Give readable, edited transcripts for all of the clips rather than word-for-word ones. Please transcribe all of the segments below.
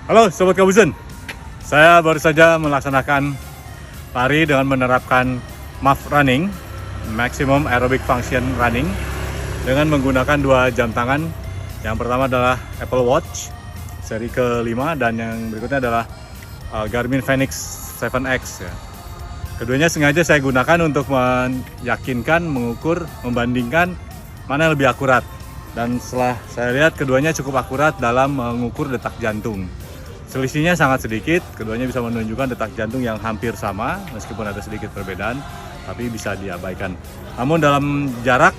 Halo Sobat Kabuzen, saya baru saja melaksanakan lari dengan menerapkan MAF Running, Maximum Aerobic Function Running, dengan menggunakan 2 jam tangan. Yang pertama adalah Apple Watch seri ke-5 dan yang berikutnya adalah Garmin Fenix 7X ya. Keduanya sengaja saya gunakan untuk meyakinkan, mengukur, membandingkan mana yang lebih akurat. Dan setelah saya lihat keduanya cukup akurat dalam mengukur detak jantung. Selisihnya sangat sedikit, keduanya bisa menunjukkan detak jantung yang hampir sama, meskipun ada sedikit perbedaan, tapi bisa diabaikan. Namun dalam jarak,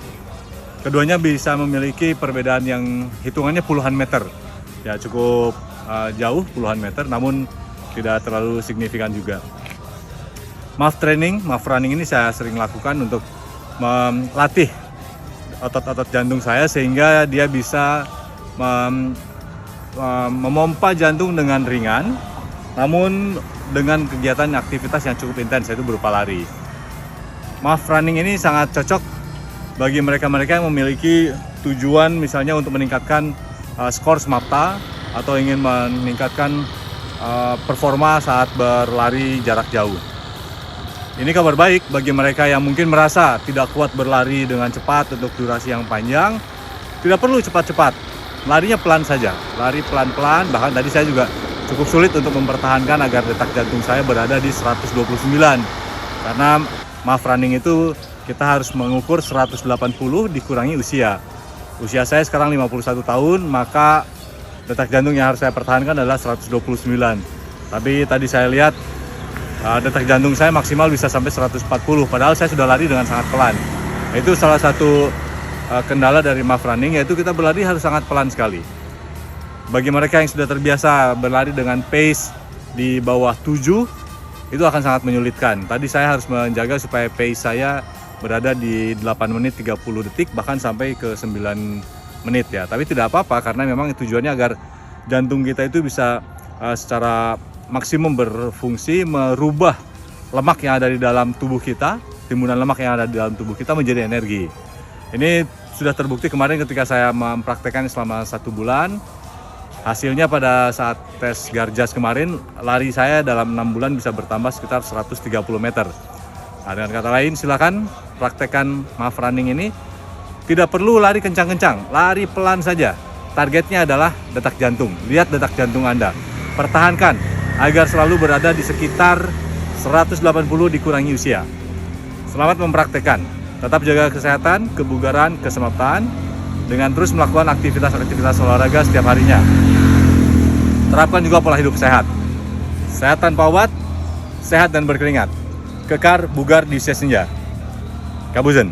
keduanya bisa memiliki perbedaan yang hitungannya puluhan meter. Ya cukup jauh, puluhan meter, namun tidak terlalu signifikan juga. MAF running ini saya sering lakukan untuk melatih otot-otot jantung saya sehingga dia bisa memompa jantung dengan ringan, namun dengan kegiatan aktivitas yang cukup intens, yaitu berupa lari. MAF running ini sangat cocok bagi mereka-mereka yang memiliki tujuan misalnya untuk meningkatkan skor SMAPTA atau ingin meningkatkan performa saat berlari jarak jauh. Ini kabar baik bagi mereka yang mungkin merasa tidak kuat berlari dengan cepat untuk durasi yang panjang. Tidak perlu cepat-cepat, larinya pelan saja, lari pelan-pelan. Bahkan tadi saya juga cukup sulit untuk mempertahankan agar detak jantung saya berada di 129. Karena MAF running itu kita harus mengukur 180 dikurangi usia. Usia saya sekarang 51 tahun, maka detak jantung yang harus saya pertahankan adalah 129. Tapi tadi saya lihat detak jantung saya maksimal bisa sampai 140, padahal saya sudah lari dengan sangat pelan. Itu salah satu kendala dari MAF running, yaitu kita berlari harus sangat pelan sekali. Bagi mereka yang sudah terbiasa berlari dengan pace di bawah 7, itu akan sangat menyulitkan. Tadi saya harus menjaga supaya pace saya berada di 8 menit 30 detik, bahkan sampai ke 9 menit ya. Tapi tidak apa-apa, karena memang tujuannya agar jantung kita itu bisa secara maksimum berfungsi, merubah lemak yang ada di dalam tubuh kita, timbunan lemak yang ada di dalam tubuh kita menjadi energi. Ini sudah terbukti kemarin ketika saya mempraktekkan selama 1 bulan. Hasilnya pada saat tes Garjas kemarin, lari saya dalam 6 bulan bisa bertambah sekitar 130 meter. Nah, dengan kata lain, silakan praktekkan MAF running ini. Tidak perlu lari kencang-kencang, lari pelan saja. Targetnya adalah detak jantung. Lihat detak jantung Anda, pertahankan agar selalu berada di sekitar 180 dikurangi usia. Selamat mempraktekkan. Tetap jaga kesehatan, kebugaran, kesemaptaan dengan terus melakukan aktivitas olahraga setiap harinya. Terapkan juga pola hidup sehat. Sehat tanpa obat, sehat dan berkeringat. Kekar, bugar di usia senja. Kabuzen.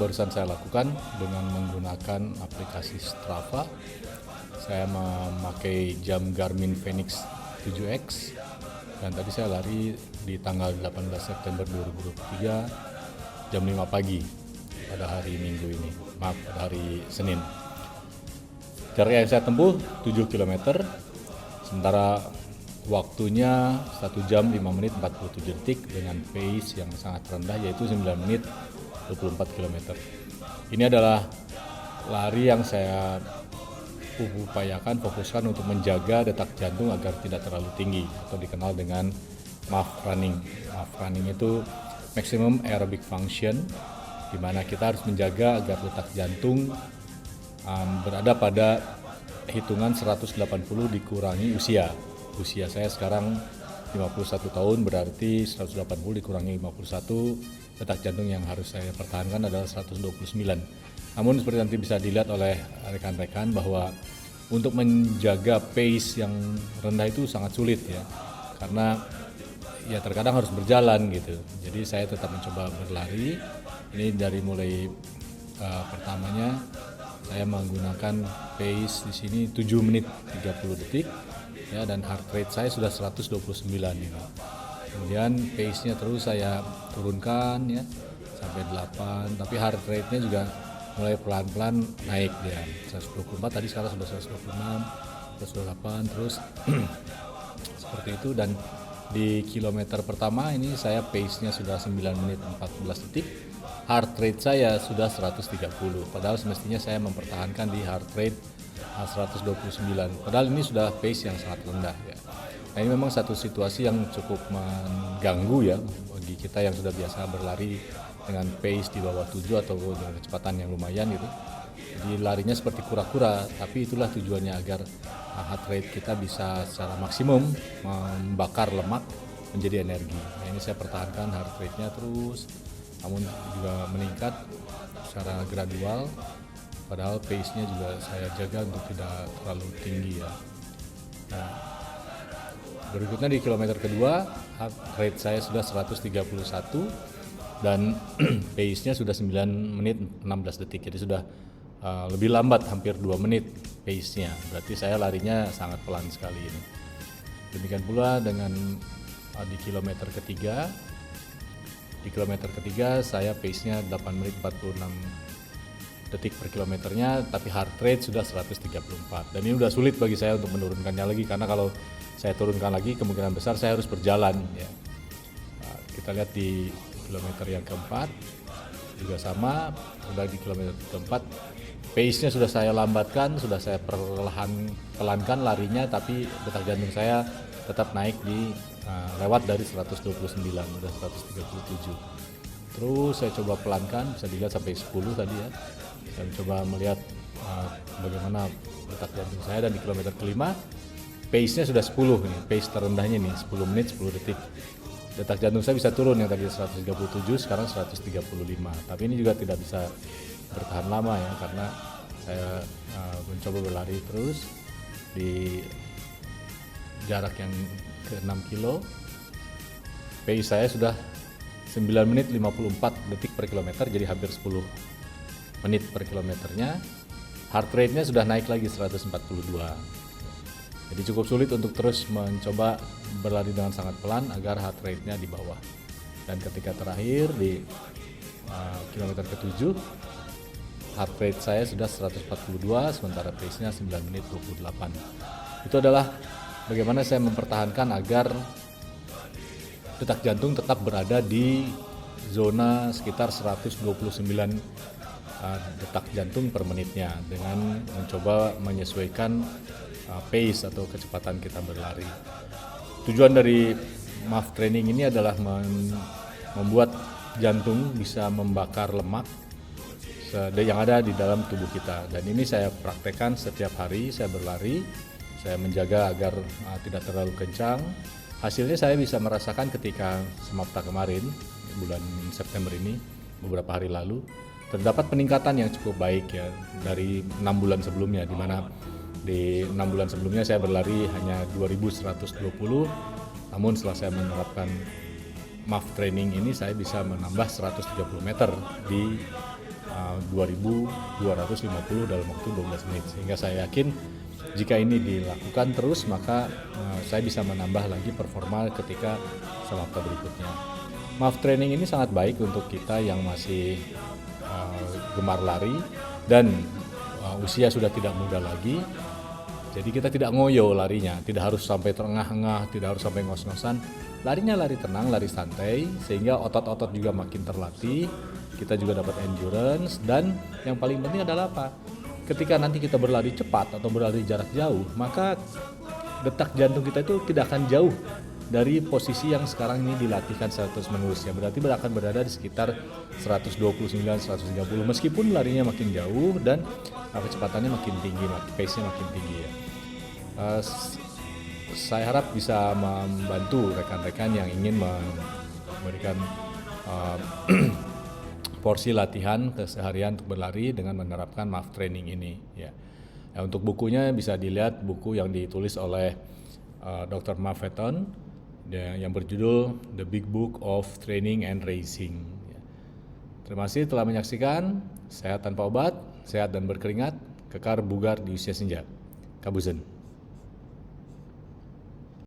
Barusan saya lakukan dengan menggunakan aplikasi Strava. Saya memakai jam Garmin Fenix 7X dan tadi saya lari di tanggal 18 September 2023 jam 5 pagi pada hari Minggu ini, pada hari Senin. Jarak yang saya tempuh 7 km, sementara waktunya 1 jam 5 menit 47 detik dengan pace yang sangat rendah, yaitu 9 menit 24 km. Ini adalah lari yang saya upayakan, fokuskan untuk menjaga detak jantung agar tidak terlalu tinggi, atau dikenal dengan MAF running. MAF running itu Maximum Aerobic Function, di mana kita harus menjaga agar detak jantung berada pada hitungan 180 dikurangi usia. Usia saya sekarang 51 tahun, berarti 180 dikurangi 51, detak jantung yang harus saya pertahankan adalah 129. Namun seperti nanti bisa dilihat oleh rekan-rekan bahwa untuk menjaga pace yang rendah itu sangat sulit ya, karena ya terkadang harus berjalan gitu. Jadi saya tetap mencoba berlari. Ini dari mulai pertamanya saya menggunakan pace di sini 7 menit 30 detik ya, dan heart rate saya sudah 129 ya. Kemudian pace-nya terus saya turunkan ya sampai 8, tapi heart rate-nya juga mulai pelan-pelan naik dia 124, tadi sekarang sudah 126, 128 terus seperti itu. Dan di kilometer pertama ini saya pace-nya sudah 9 menit 14 detik, heart rate saya sudah 130, padahal semestinya saya mempertahankan di heart rate 129. Padahal ini sudah pace yang sangat rendah ya. Nah ini memang satu situasi yang cukup mengganggu ya bagi kita yang sudah biasa berlari dengan pace di bawah 7 atau dengan kecepatan yang lumayan gitu. Jadi larinya seperti kura-kura, tapi itulah tujuannya agar heart rate kita bisa secara maksimum membakar lemak menjadi energi. Nah ini saya pertahankan heart rate-nya terus, namun juga meningkat secara gradual. Padahal pace-nya juga saya jaga untuk tidak terlalu tinggi ya. Nah, berikutnya di kilometer kedua, heart rate saya sudah 131 dan pace-nya sudah 9 menit 16 detik. Jadi sudah lebih lambat, hampir 2 menit pace-nya. Berarti saya larinya sangat pelan sekali ini. Demikian pula dengan di kilometer ketiga. Di kilometer ketiga saya pace-nya 8 menit 46 detik per kilometernya, tapi heart rate sudah 134. Dan ini udah sulit bagi saya untuk menurunkannya lagi, karena kalau saya turunkan lagi kemungkinan besar saya harus berjalan ya. Kita lihat di kilometer yang keempat juga sama, sudah di kilometer keempat pace-nya sudah saya lambatkan, sudah saya pelankan larinya, tapi detak jantung saya tetap naik di lewat dari 129, udah 137. Terus saya coba pelankan, bisa dilihat sampai 10 tadi ya, dan coba melihat bagaimana detak jantung saya. Dan di kilometer kelima pace-nya sudah 10 nih, pace terendahnya nih 10 menit 10 detik. Detak jantung saya bisa turun, yang tadi 137 sekarang 135. Tapi ini juga tidak bisa bertahan lama ya, karena saya mencoba berlari terus di jarak yang ke 6 kilo. Pace saya sudah 9 menit 54 detik per kilometer, jadi hampir 10 menit per kilometernya. Heart rate-nya sudah naik lagi 142. Jadi cukup sulit untuk terus mencoba berlari dengan sangat pelan agar heart rate-nya di bawah. Dan ketika terakhir di kilometer ke-7, heart rate saya sudah 142, sementara pace-nya 9 menit 28. Itu adalah bagaimana saya mempertahankan agar detak jantung tetap berada di zona sekitar 129 detak jantung per menitnya, dengan mencoba menyesuaikan pace atau kecepatan kita berlari. Tujuan dari MAF training ini adalah membuat jantung bisa membakar lemak yang ada di dalam tubuh kita, dan ini saya praktekkan setiap hari saya berlari. Saya menjaga agar tidak terlalu kencang. Hasilnya saya bisa merasakan ketika Samapta kemarin, bulan September ini, beberapa hari lalu, terdapat peningkatan yang cukup baik ya dari 6 bulan sebelumnya, di mana di 6 bulan sebelumnya saya berlari hanya 2120, namun setelah saya menerapkan MAF training ini saya bisa menambah 130 meter di 2250 dalam waktu 12 menit, sehingga saya yakin jika ini dilakukan terus maka saya bisa menambah lagi performa ketika Samapta berikutnya. MAF training ini sangat baik untuk kita yang masih gemar lari dan usia sudah tidak muda lagi. Jadi kita tidak ngoyo larinya, tidak harus sampai terengah-engah, tidak harus sampai ngos-ngosan. Larinya lari tenang, lari santai, sehingga otot-otot juga makin terlatih. Kita juga dapat endurance, dan yang paling penting adalah apa? Ketika nanti kita berlari cepat atau berlari jarak jauh, maka detak jantung kita itu tidak akan jauh dari posisi yang sekarang ini dilatihkan secara terus-menerus ya. Berarti akan berada di sekitar 129, 130 meskipun larinya makin jauh dan kecepatannya makin tinggi, pace-nya makin tinggi ya. Saya harap bisa membantu rekan-rekan yang ingin memberikan porsi latihan keseharian untuk berlari dengan menerapkan MAF training ini ya. Nah, untuk bukunya bisa dilihat buku yang ditulis oleh Dr. Marv Vetton yang berjudul The Big Book of Training and Racing. Terima kasih telah menyaksikan. Sehat tanpa obat, sehat dan berkeringat, kekar bugar di usia senja. Kabuzen.